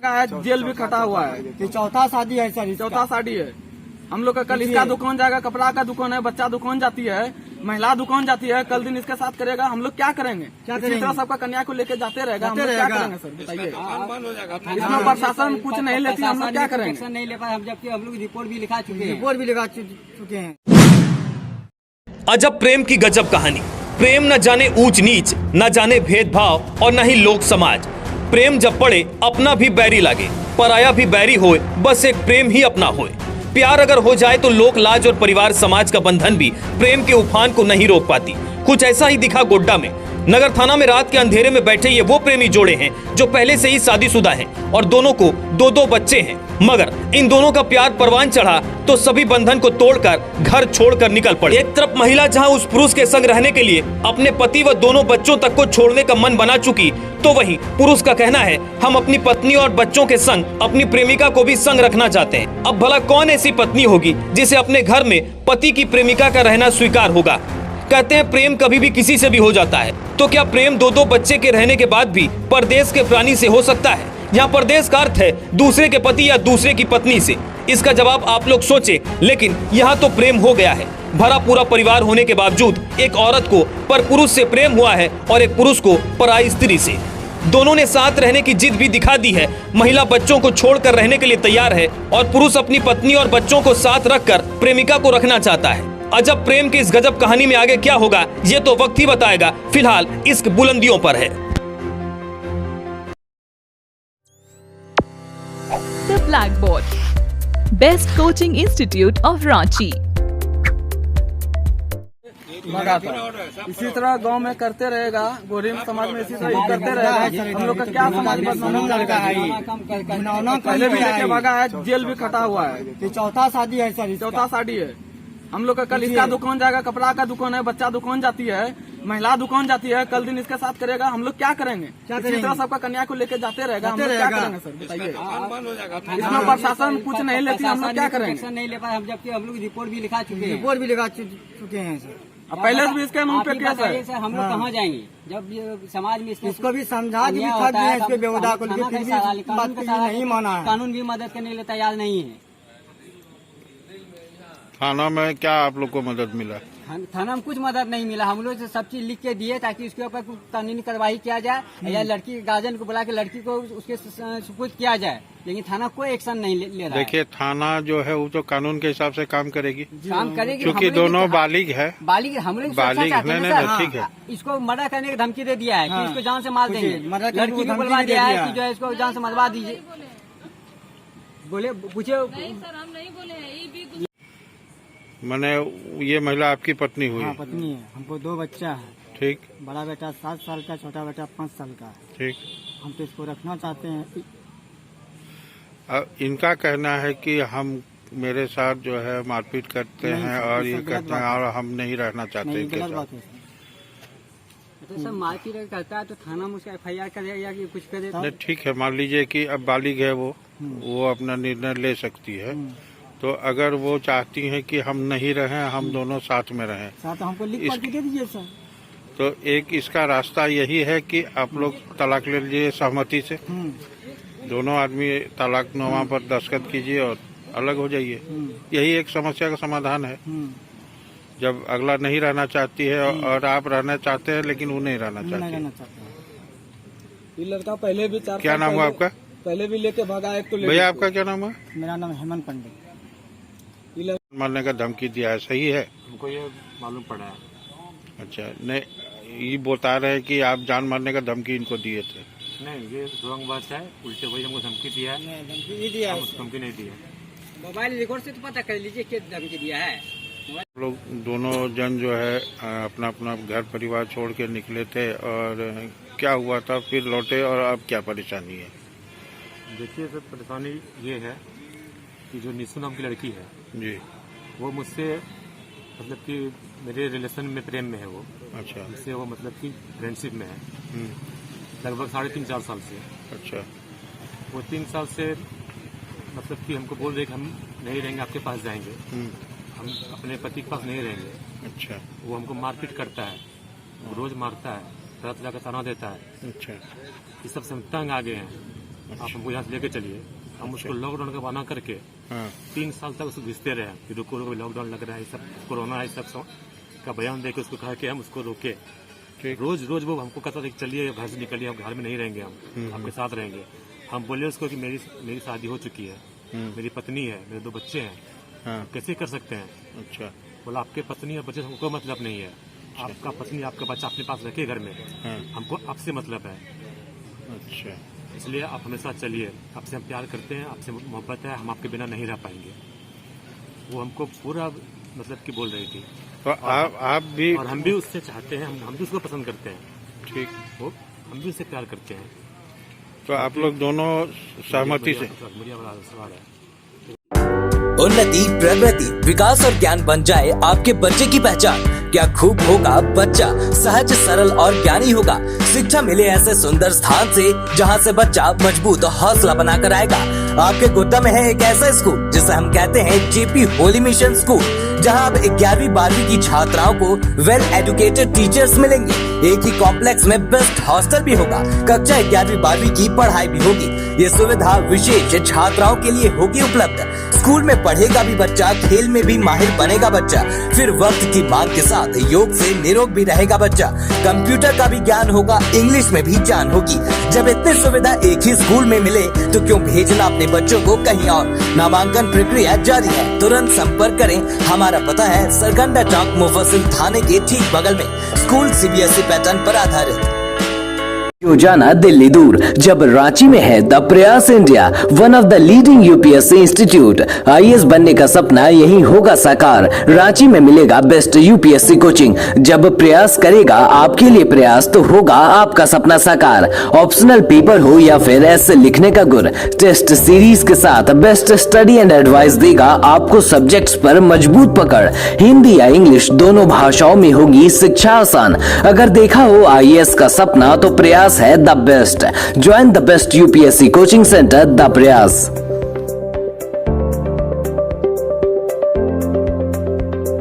Jail भी खटा हुआ है। ये चौथा शादी है सर, चौथा शादी है। हम लोग का कल इसका दुकान जाएगा, कपड़ा का दुकान है, बच्चा दुकान जाती है, महिला दुकान जाती है, कल दिन इसके साथ करेगा। हम लोग क्या करेंगे? इसी तरह सबका कन्या को लेके जाते रहेगा। हम लोग क्या करेंगे सर, बताइए? इसमें प्रशासन कुछ नहीं लेती, हम लोग क्या करेंगे? नहीं ले पाए हम, जबकि हम लोग रिपोर्ट भी लिखा चुके हैं। अजब प्रेम की गजब कहानी। प्रेम न जाने ऊंच नीच, न जाने भेदभाव और न ही लोक समाज। प्रेम जब पड़े अपना भी बैरी लागे, पराया भी बैरी होए, बस एक प्रेम ही अपना होए। प्यार अगर हो जाए तो लोक लाज और परिवार समाज का बंधन भी प्रेम के उफान को नहीं रोक पाती। कुछ ऐसा ही दिखा गोड्डा में। नगर थाना में रात के अंधेरे में बैठे ये वो प्रेमी जोड़े हैं जो पहले से ही शादीशुदा हैं और दोनों को दो दो बच्चे हैं। मगर इन दोनों का प्यार परवान चढ़ा तो सभी बंधन को तोड़कर घर छोड़कर निकल पड़े। एक तरफ महिला जहां उस पुरुष के संग रहने के लिए अपने पति व दोनों बच्चों तक को छोड़ने का मन बना चुकी, तो वहीं पुरुष का कहना है हम अपनी पत्नी और बच्चों के संग अपनी प्रेमिका को भी संग रखना चाहते हैं। अब भला कौन ऐसी पत्नी होगी जिसे अपने घर में पति की प्रेमिका का रहना स्वीकार होगा? कहते हैं प्रेम कभी भी किसी से भी हो जाता है, तो क्या प्रेम दो दो बच्चे के रहने के बाद भी परदेश के प्राणी से हो सकता है? यहाँ परदेश का अर्थ है दूसरे के पति या दूसरे की पत्नी से। इसका जवाब आप लोग सोचे, लेकिन यहाँ तो प्रेम हो गया है। भरा पूरा परिवार होने के बावजूद एक औरत को पर पुरुष से प्रेम हुआ है और एक पुरुष को पराई स्त्री से। दोनों ने साथ रहने की जिद भी दिखा दी है। महिला बच्चों को छोड़कर रहने के लिए तैयार है और पुरुष अपनी पत्नी और बच्चों को साथ रखकर प्रेमिका को रखना चाहता है। अजब प्रेम की इस गजब कहानी में आगे क्या होगा ये तो वक्त ही बताएगा। फिलहाल इश्क बुलंदियों पर है। The Blackboard, Best Coaching Institute of Ranchi. इसी तरह गांव में करते रहेगा, गोरी समाज में इसी तरह करते रहेगा। हम लोग का क्या समाज पहले भी लेके भागा है, जेल भी खटा हुआ है। ये चौथा शादी है सर, चौथा शादी है। हम लोग का कल इसका दुकान जाएगा, कपड़ा का दुकान है, बच्चा दुकान जाती है, महिला दुकान जाती है, कल दिन इसके साथ करेगा। हम लोग क्या करेंगे? इसी तरह सबका कन्या को लेके जाते रहेगा। हम लोग क्या करेंगे सर, बताइए? इसमें प्रशासन कुछ नहीं लेती, हम लोग क्या करेंगे? नहीं ले पाए हम, जबकि हम लोग रिपोर्ट भी लिखा चुके हैं सर। पहले भी इसके मुंह पे केस है। हम लोग कहाँ जाएंगे जब ये समाज में इसको भी समझा भी थक गए, इसके बेहुदा को लेकर फिर भी बात नहीं माना है। कानून भी मदद करने के लिए तैयार नहीं है। थाना में क्या आप लोग को मदद मिला? थाना में कुछ मदद नहीं मिला। हम लोग सब चीज लिख के दिए ताकि उसके ऊपर कानूनी कार्रवाई किया जाए या लड़की गार्जियन को बुला के लड़की को उसके सुपुर्द किया जाए, लेकिन थाना कोई एक्शन नहीं ले रहा है। देखिए थाना जो है वो तो कानून के हिसाब से काम करेगी, क्योंकि हम दोनों बालिग है। हम लोग ठीक है। इसको मर्डर करने की धमकी दे दिया है कि इसको जान से मार देंगे। लड़की को बुलवा दिया है कि जो है इसको जान से मरवा दीजिए। बोले पूछे मैंने ये महिला आपकी पत्नी हुई? हाँ, पत्नी है। हमको दो बच्चा है। ठीक। बड़ा बेटा 7 साल का, छोटा बेटा 5 साल का है। ठीक। हम तो इसको रखना चाहते हैं। इनका कहना है कि हम मेरे साथ जो है मारपीट करते हैं और ये कहते हैं और हम नहीं रहना चाहते इनके साथ। तो सब मारपीट करता है तो थाना में उसका FIR करे या कि कुछ करे। नहीं ठीक है, मान लीजिए कि अब बालिग है वो अपना निर्णय ले सकती है। तो अगर वो चाहती हैं कि हम नहीं रहें, हम दोनों साथ में रहें, साथ हमको लिख के दे दीजिए सर। तो एक इसका रास्ता यही है कि आप लोग तलाक ले लीजिए सहमति से। दोनों आदमी तलाकनामा पर दस्तखत कीजिए और अलग हो जाइए। यही एक समस्या का समाधान है। जब अगला नहीं रहना चाहती है और आप रहना चाहते हैं लेकिन वो नहीं रहना चाहती है। ये लड़का पहले भी क्या नाम हुआ आपका? पहले भी लेके भागा एक। तो भैया आपका क्या नाम है? मेरा नाम हेमंत पंडित। मारने का धमकी दिया है, सही है? हमको ये मालूम पड़ा है। अच्छा, नहीं ये बता रहे हैं कि आप जान मारने का धमकी इनको दिए थे। नहीं, ये रॉन्ग बात है। उल्टे वही हमको धमकी दिया है। धमकी दिया है, धमकी नहीं दी है। मोबाइल रिकॉर्ड से तो पता कर लीजिए कि धमकी दिया है। लोग दोनों जन जो है अपना अपना घर परिवार छोड़ के निकले थे और क्या हुआ था, फिर लौटे और अब क्या परेशानी है? देखिए सर, परेशानी ये है कि जो निशु नाम की लड़की है जी, वो मुझसे मतलब कि मेरे रिलेशन में प्रेम में है वो। अच्छा। जिससे वो मतलब कि फ्रेंडशिप में है लगभग 3.5-4 साल से। अच्छा। वो 3 साल से मतलब कि हमको बोल रहे कि हम नहीं रहेंगे, आपके पास जाएंगे, हम अपने पति के पास नहीं रहेंगे। अच्छा। वो हमको मारपीट करता है, वो रोज मारता है, तरह तरह का ताना देता है। अच्छा। ये सब से हम तंग आ गए हैं। आप हमको यहाँ से लेके चलिए। हम उसको लॉकडाउन का बहाना करके 3 साल तक उसको घिसते रहे कि रुको रुको लॉकडाउन लग रहा है, सब कोरोना है, सब का बयान देके उसको कहा कि हम उसको रोके। रोज रोज वो हमको कहता था कि चलिए घर से निकलिए, हम घर में नहीं रहेंगे, हम आपके साथ रहेंगे। हम बोले उसको कि मेरी शादी हो चुकी है, मेरी पत्नी है, मेरे 2 बच्चे हैं, कैसे कर सकते हैं? अच्छा। बोला आपके पत्नी और बच्चे से कोई मतलब नहीं है, आपका पत्नी आपका बच्चा अपने पास रखे घर में, हमको आपसे मतलब है। अच्छा, इसलिए आप हमेशा चलिए, आपसे हम प्यार करते हैं, आपसे मोहब्बत है, हम आपके बिना नहीं रह पाएंगे। वो हमको पूरा मतलब कि बोल रही थी। तो आप भी और हम भी उससे चाहते हैं, हम भी उसको पसंद करते हैं। ठीक, वो हम भी उससे प्यार करते हैं। तो आप लोग दोनों सहमति से? बढ़िया बड़ा सवाल है। उन्नति, प्रगति, विकास और ज्ञान बन जाए आपके बच्चे की पहचान। क्या खूब होगा बच्चा, सहज, सरल और ज्ञानी होगा। शिक्षा मिले ऐसे सुंदर स्थान से जहां से बच्चा मजबूत हौसला बनाकर आएगा। आपके गोड्डा में है एक ऐसा स्कूल जिसे हम कहते हैं जेपी होली मिशन स्कूल, जहां अब 11वीं 12वीं की छात्राओं को वेल एजुकेटेड टीचर्स मिलेंगे। एक ही कॉम्प्लेक्स में बेस्ट हॉस्टल भी होगा। कक्षा 11वीं 12वीं की पढ़ाई भी होगी। ये सुविधा विशेष छात्राओं के लिए होगी उपलब्ध। स्कूल में पढ़ेगा भी बच्चा, खेल में भी माहिर बनेगा बच्चा, फिर वक्त की मांग के साथ योग से निरोग भी रहेगा बच्चा। कंप्यूटर का भी ज्ञान होगा, इंग्लिश में भी जान होगी। जब इतनी सुविधा एक ही स्कूल में मिले तो क्यों भेजना अपने बच्चों को कहीं और। नामांकन प्रक्रिया जारी है, तुरंत संपर्क करें। हमारा पता है सरगंडा चौक, मुफस्सिल थाने के ठीक बगल में। स्कूल CBSE पैटर्न पर आधारित। क्यों जाना दिल्ली दूर जब रांची में है द प्रयास India, one of the leading UPSC institute. IAS बनने का सपना यही होगा साकार। रांची में मिलेगा बेस्ट UPSC कोचिंग। जब प्रयास करेगा आपके लिए प्रयास तो होगा आपका सपना साकार। ऑप्शनल पेपर हो या फिर ऐसे लिखने का गुर, टेस्ट सीरीज के साथ बेस्ट स्टडी एंड एडवाइस देगा आपको सब्जेक्ट्स पर मजबूत पकड़। हिंदी या इंग्लिश दोनों भाषाओं में होगी शिक्षा आसान। अगर देखा हो IAS का सपना तो प्रयास है the best. Join the best UPSC coaching centre the प्रयास।